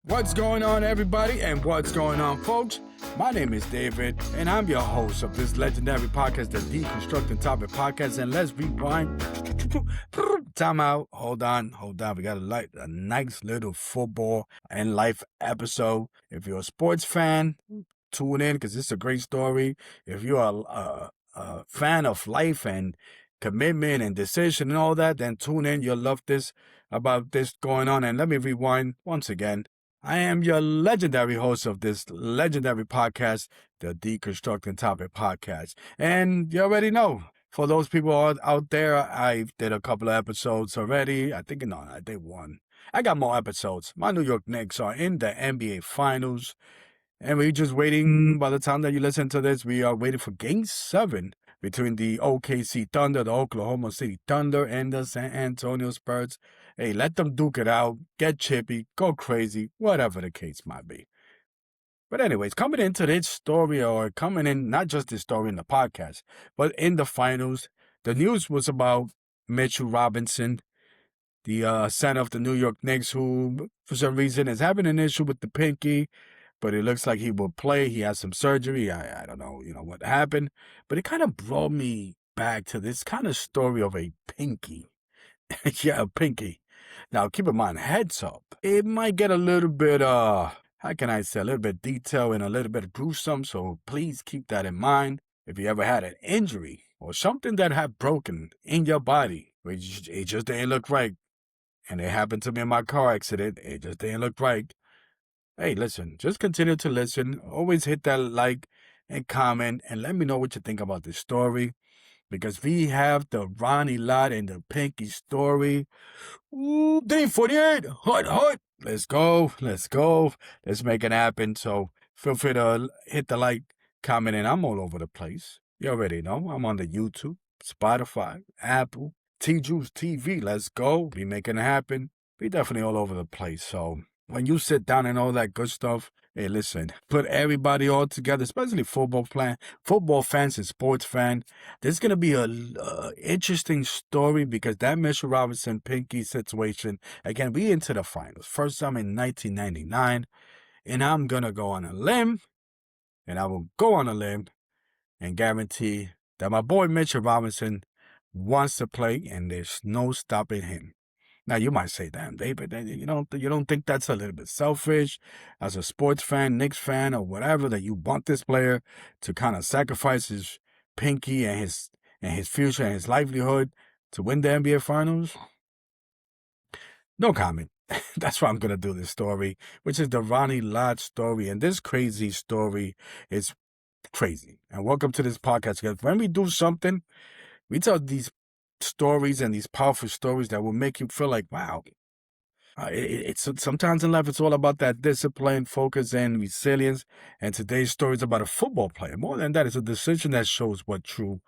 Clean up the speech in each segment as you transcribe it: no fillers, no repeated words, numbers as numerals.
What's going on, everybody, and what's going on, folks? My name is David, and I'm your host of this legendary podcast, the D-constructingTopics podcast. And let's rewind. Time out. Hold on. We got a nice little football and life episode. If you're a sports fan, tune in because it's a great story. If you're a fan of life and commitment and decision and all that, then tune in. You'll love this about this going on. And let me rewind once again. I am your legendary host of this legendary podcast, the D-constructingTopics podcast. And you already know, for those people out there, I did a couple of episodes already. I did one. I got more episodes. My New York Knicks are in the NBA Finals. And we're just waiting. By the time that you listen to this, we are waiting for Game 7 between the OKC Thunder, the Oklahoma City Thunder, and the San Antonio Spurs. Hey, let them duke it out, get chippy, go crazy, whatever the case might be. But anyways, coming into this story, or coming in, not just this story in the podcast, but in the finals, the news was about Mitchell Robinson, the center of the New York Knicks, who, for some reason, is having an issue with the pinky, but it looks like he will play. He has some surgery. I don't know, what happened. But it kind of brought me back to this kind of story of a pinky. Yeah, a pinky. Now, keep in mind, heads up. It might get a little bit, a little bit detailed and a little bit gruesome. So please keep that in mind. If you ever had an injury or something that had broken in your body, which it just didn't look right, and it happened to me in my car accident, it just didn't look right. Hey, listen, just continue to listen. Always hit that like and comment and let me know what you think about this story. Because we have the Ronnie Lott and the pinky story. Ooh, day 48, hot. Let's go. Let's make it happen. So feel free to hit the like, comment, and I'm all over the place. You already know. I'm on the YouTube, Spotify, Apple, T-Juice TV. Let's go. We making it happen. We definitely all over the place. So when you sit down and all that good stuff, hey, listen, put everybody all together, especially football fans and sports fans. There's going to be a interesting story because that Mitchell Robinson pinky situation, again, we into the finals. First time in 1999, and I'm going to go on a limb, and I will go on a limb and guarantee that my boy Mitchell Robinson wants to play, and there's no stopping him. Now, you might say, damn, David, you don't think that's a little bit selfish as a sports fan, Knicks fan, or whatever, that you want this player to kind of sacrifice his pinky and his future and his livelihood to win the NBA Finals? No comment. That's why I'm going to do this story, which is the Ronnie Lott story. And this crazy story is crazy. And welcome to this podcast. Because when we do something, we tell these stories and these powerful stories that will make you feel like, wow. It's sometimes in life it's all about that discipline, focus, and resilience. And today's story is about a football player. More than that, it's a decision that shows what true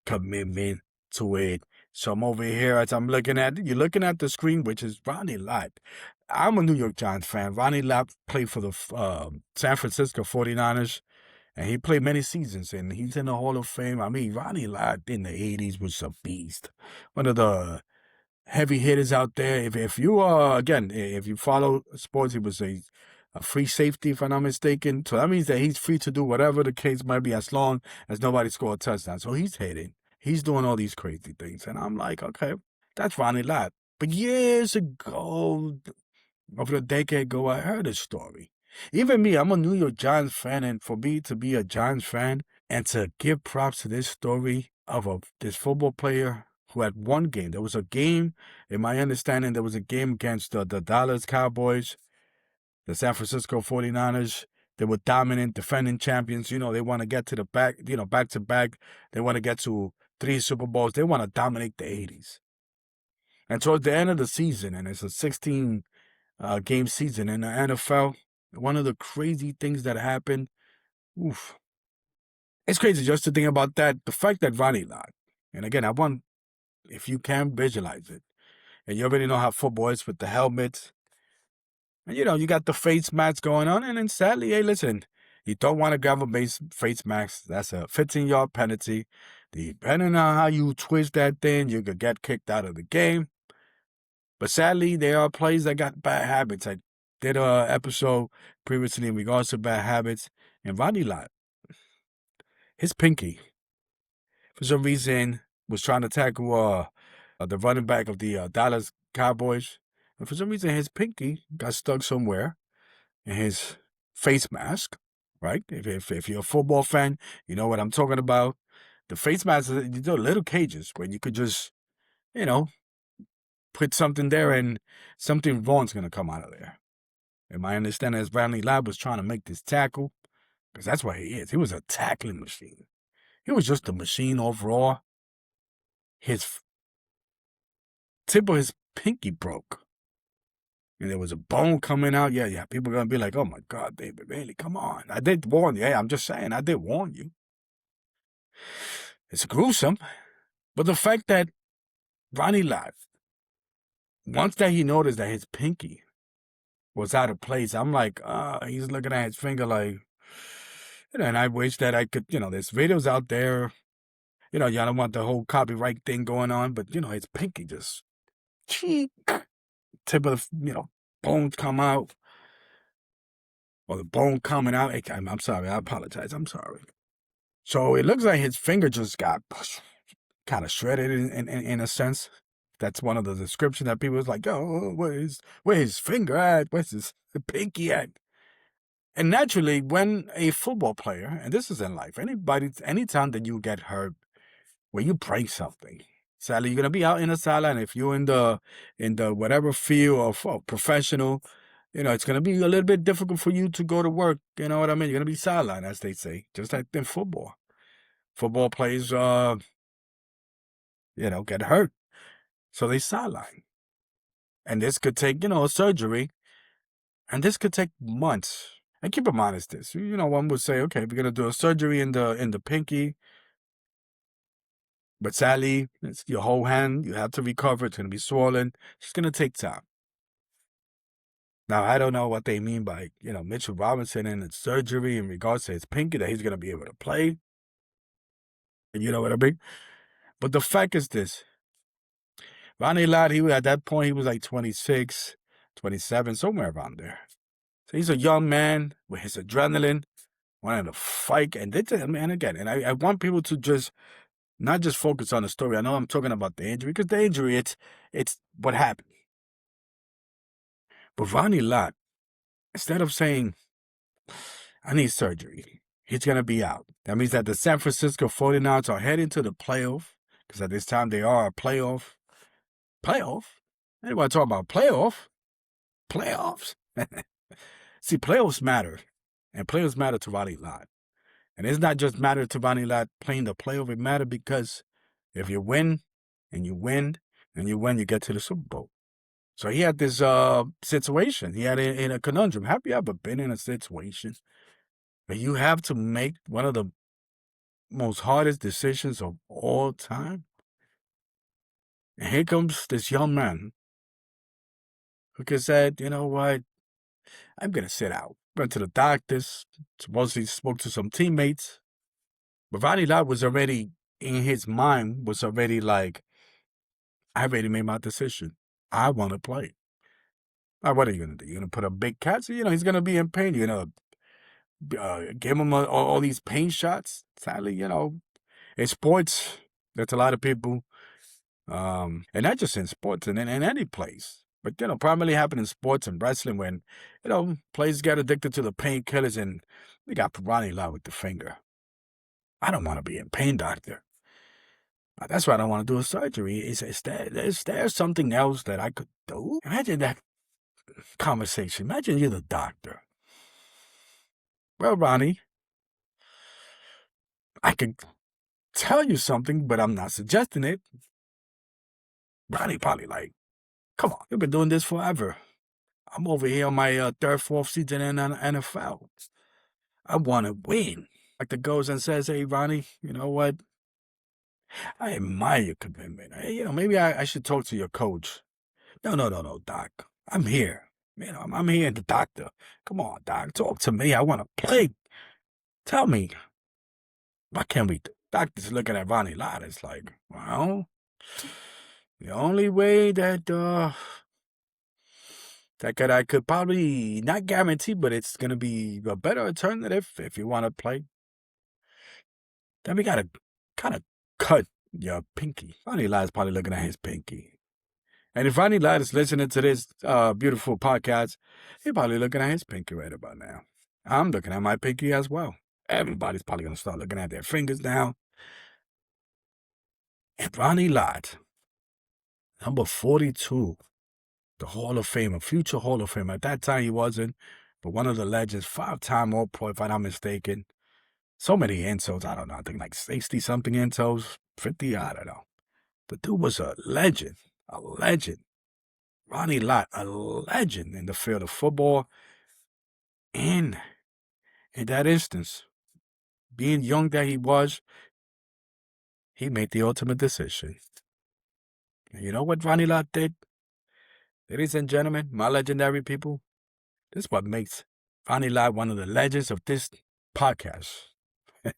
commitment to it. So I'm over here as you're looking at the screen, which is Ronnie Lott. I'm a New York Giants fan. Ronnie Lott played for the San Francisco 49ers. And he played many seasons, and he's in the Hall of Fame. I mean, Ronnie Lott in the 80s was a beast. One of the heavy hitters out there. If you if you follow sports, he was a free safety, if I'm not mistaken. So that means that he's free to do whatever the case might be as long as nobody scored a touchdown. So he's hitting. He's doing all these crazy things. And I'm like, okay, that's Ronnie Lott. But years ago, over a decade ago, I heard a story. Even me, I'm a New York Giants fan, and for me to be a Giants fan and to give props to this story of this football player who had one game. There was a game, in my understanding, there was a game against the Dallas Cowboys, the San Francisco 49ers. They were dominant, defending champions. They want to get to the back to back. They want to get to 3 Super Bowls. They want to dominate the 80s. And towards the end of the season, and it's a 16-game season in the NFL, one of the crazy things that happened, it's crazy just to think about that. The fact that Ronnie Lott, and again, if you can visualize it, and you already know how football is with the helmets, and you got the face masks going on, and then sadly, hey, listen, you don't want to grab a face mask. That's a 15-yard penalty. Depending on how you twist that thing, you could get kicked out of the game. But sadly, there are players that got bad habits. Like did a episode previously in regards to bad habits, and Ronnie Lott, his pinky, for some reason, was trying to tackle the running back of the Dallas Cowboys, and for some reason, his pinky got stuck somewhere in his face mask. Right? If you're a football fan, you know what I'm talking about. The face masks, they're little cages where you could just, you know, put something there and something wrong's gonna come out of there. And my understanding is Ronnie Lott was trying to make this tackle, because that's what he is. He was a tackling machine. He was just a machine overall. His tip of his pinky broke. And there was a bone coming out. Yeah. People are going to be like, oh my God, David, really? Come on. I did warn you. Hey, I'm just saying, I did warn you. It's gruesome. But the fact that Ronnie Lott, once that he noticed that his pinky was out of place, I'm like, he's looking at his finger like, and I wish that I could, there's videos out there. Y'all don't want the whole copyright thing going on, but, his pinky just, cheek, tip of, bones come out, or the bone coming out. I'm sorry, I apologize, I'm sorry. So it looks like his finger just got kind of shredded in a sense. That's one of the descriptions that people was like, oh, where's his finger at? Where's his pinky at? And naturally, when a football player, and this is in life, anytime that you get hurt, when you break something, sadly, you're gonna be out in the sideline. If you're in the whatever field of professional, it's gonna be a little bit difficult for you to go to work. You know what I mean? You're gonna be sidelined, as they say, just like in football. Football players, get hurt, so they sideline, and this could take, a surgery, and this could take months. And keep in mind, it's this. One would say, okay, we're gonna do a surgery in the pinky. But sadly, it's your whole hand. You have to recover. It's going to be swollen. It's going to take time. Now, I don't know what they mean by, Mitchell Robinson and its surgery in regards to his pinky, that he's going to be able to play. You know what I mean? But the fact is this. Ronnie Lott, at that point, he was like 26, 27, somewhere around there. So he's a young man with his adrenaline, wanting to fight. And I want people to just not just focus on the story. I know I'm talking about the injury, because the injury, it's what happened. But Ronnie Lott, instead of saying, I need surgery, he's going to be out. That means that the San Francisco 49ers are heading to the playoff, because at this time they are a playoff. Playoff? Anybody talk about playoff? Playoffs? See, playoffs matter. And playoffs matter to Ronnie Lott. And it's not just matter to Ronnie Lott playing the playoff. It matters because if you win, and you win, and you win, you get to the Super Bowl. So he had this situation. He had in a conundrum. Have you ever been in a situation where you have to make one of the most hardest decisions of all time? And here comes this young man who could said, you know what, I'm going to sit out. Went to the doctors, supposedly spoke to some teammates. But Ronnie Lott was already, in his mind, was already like, I already made my decision. I want to play. Now, what are you going to do? You're going to put a big cast? He's going to be in pain. You're going to give him all these pain shots? Sadly, in sports, there's a lot of people, and not just in sports, and in any place. But, primarily happen in sports and wrestling when, players get addicted to the painkillers, and they got Ronnie Lott with the finger. I don't want to be in pain, doctor. That's why I don't want to do a surgery. Is there something else that I could do? Imagine that conversation. Imagine you're the doctor. Well, Ronnie, I can tell you something, but I'm not suggesting it. Ronnie probably like, come on, you've been doing this forever. I'm over here on my third, fourth season in the NFL. I want to win. Doctor goes and says, hey, Ronnie, you know what? I admire your commitment. Maybe I should talk to your coach. No, Doc. I'm here. I'm here, the doctor. Come on, Doc. Talk to me. I want to play. Tell me, what can we do? Doctor's looking at Ronnie Lott. It's like, well, the only way that that I could probably not guarantee, but it's going to be a better alternative if you want to play. Then we got to kind of cut your pinky. Ronnie Lott's probably looking at his pinky. And if Ronnie Lott is listening to this beautiful podcast, he's probably looking at his pinky right about now. I'm looking at my pinky as well. Everybody's probably going to start looking at their fingers now. And Ronnie Lott, number 42, the Hall of Famer, future Hall of Famer. At that time, he wasn't, but one of the legends, 5-time All-Pro, if I'm not mistaken. So many insults, I don't know, I think like 60-something insults, 50, I don't know. The dude was a legend, a legend. Ronnie Lott, a legend in the field of football. And in that instance, being young that he was, he made the ultimate decision. And you know what Ronnie Lott did? Ladies and gentlemen, my legendary people, this is what makes Ronnie Lott one of the legends of this podcast.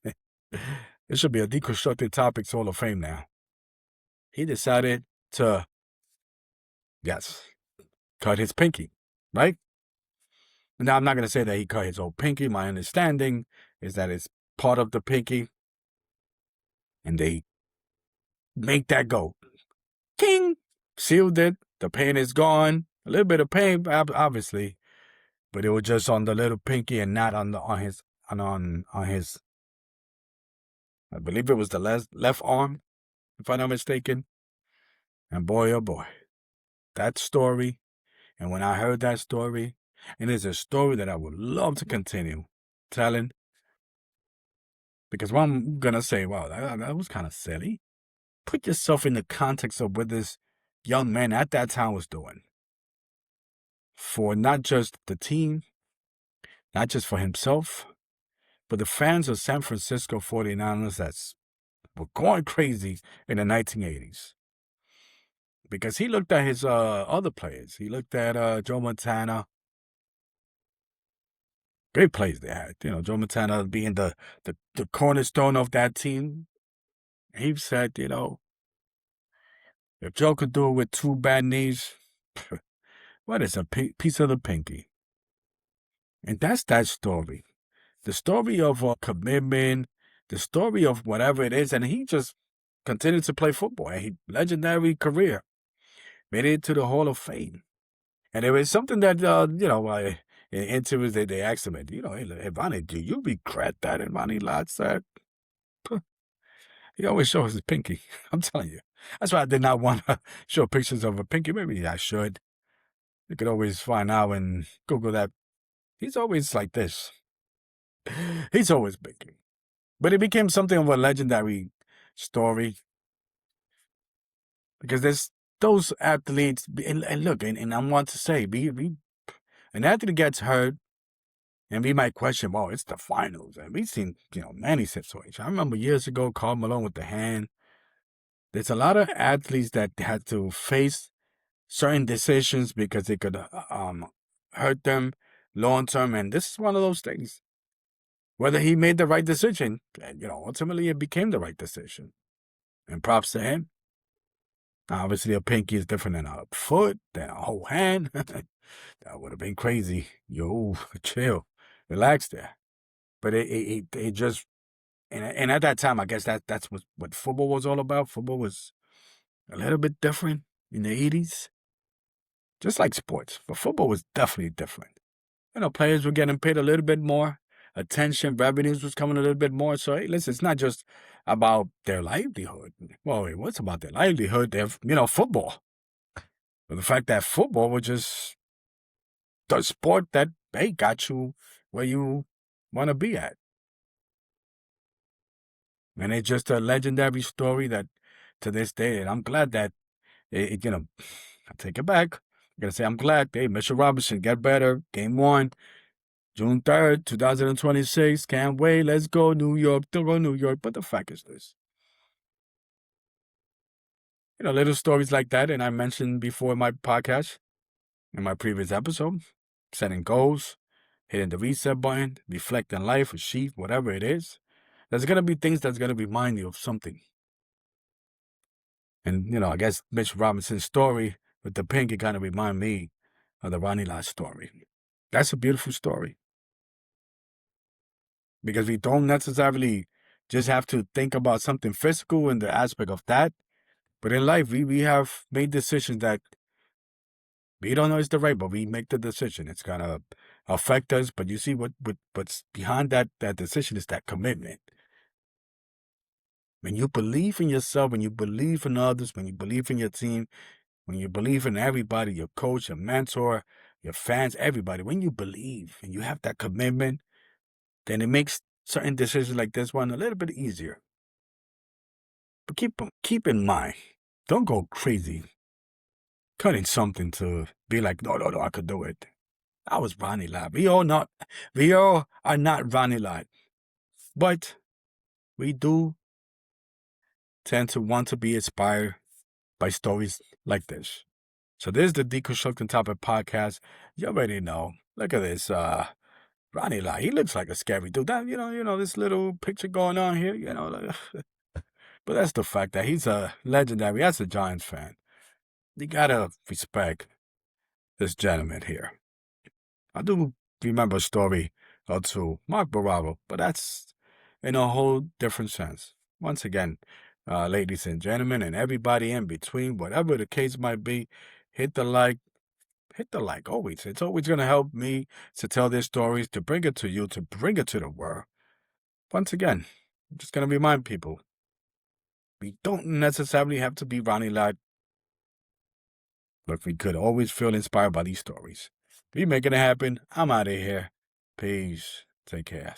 It should be a Deconstructed Topics Hall of Fame now. He decided to, yes, cut his pinky, right? Now, I'm not going to say that he cut his whole pinky. My understanding is that it's part of the pinky, and they make that go. King! Sealed it. The pain is gone. A little bit of pain, obviously, but it was just on the little pinky and not on his, I believe it was the left arm, if I'm not mistaken. And boy, oh boy, that story, and when I heard that story, and it's a story that I would love to continue telling, because what I'm going to say, wow, that was kind of silly. Put yourself in the context of what this young man at that time was doing. For not just the team, not just for himself, but the fans of San Francisco 49ers that were going crazy in the 1980s. Because he looked at his other players. He looked at Joe Montana. Great plays they had. You know, Joe Montana being the cornerstone of that team. He said, you know, if Joe could do it with 2 bad knees, what is a piece of the pinky? And that's that story. The story of commitment, the story of whatever it is. And he just continued to play football. And legendary career. Made it to the Hall of Fame. And it was something that, in interviews they asked him, you know, hey, Ronnie, do you regret that? And Ronnie Lott said, he always shows his pinky. I'm telling you. That's why I did not want to show pictures of a pinky. Maybe I should. You could always find out and Google that. He's always like this. He's always pinky. But it became something of a legendary story. Because there's those athletes, and look, and I want to say, an athlete gets hurt, and we might question, well, it's the finals. And we've seen, many situations. I remember years ago, Karl Malone with the hand. There's a lot of athletes that had to face certain decisions because it could hurt them long term. And this is one of those things. Whether he made the right decision, ultimately it became the right decision. And props to him. Obviously, a pinky is different than a foot, than a whole hand. That would have been crazy. Yo, chill, relax there. But it just, and at that time, I guess that's what football was all about. Football was a little bit different in the 80s, just like sports. But football was definitely different. Players were getting paid a little bit more. Attention, revenues was coming a little bit more. So, hey, listen, it's not just about their livelihood. Well, it was about their livelihood. They're, football. But the fact that football was just the sport that, hey, got you where you want to be at. And it's just a legendary story that to this day, and I'm glad that, I take it back. I'm going to say I'm glad, hey, Mitchell Robinson, get better. Game 1. June 3rd, 2026. Can't wait. Let's go, New York. Still go, New York. But the fact is this. Little stories like that. And I mentioned before in my podcast, in my previous episode, setting goals, hitting the reset button, reflecting life, achieve, whatever it is. There's going to be things that's going to remind you of something. And, I guess Mitch Robinson's story with the pinky kind of remind me of the Ronnie Lott story. That's a beautiful story because we don't necessarily just have to think about something physical in the aspect of that. But in life, we have made decisions that we don't know is the right, but we make the decision. It's gonna affect us. But you see what's behind that decision is that commitment. When you believe in yourself, when you believe in others, when you believe in your team, when you believe in everybody, your coach, your mentor, your fans, everybody, when you believe and you have that commitment, then it makes certain decisions like this one a little bit easier. But keep in mind, don't go crazy cutting something to be like, no, I could do it. I was Ronnie Lott. We all are not Ronnie Lott, but we do tend to want to be inspired by stories like this. So this is the Deconstructing Topic podcast. You already know. Look at this, Ronnie Lott. He looks like a scary dude. That, this little picture going on here. But that's the fact that he's a legendary. That's a Giants fan. You gotta respect this gentleman here. I do remember a story or two, Mark Bararo, but that's in a whole different sense. Once again, ladies and gentlemen, and everybody in between, whatever the case might be, hit the like always. It's always going to help me to tell their stories, to bring it to you, to bring it to the world. Once again, I'm just going to remind people, we don't necessarily have to be Ronnie Lott, but we could always feel inspired by these stories. We making it happen. I'm out of here. Peace. Take care.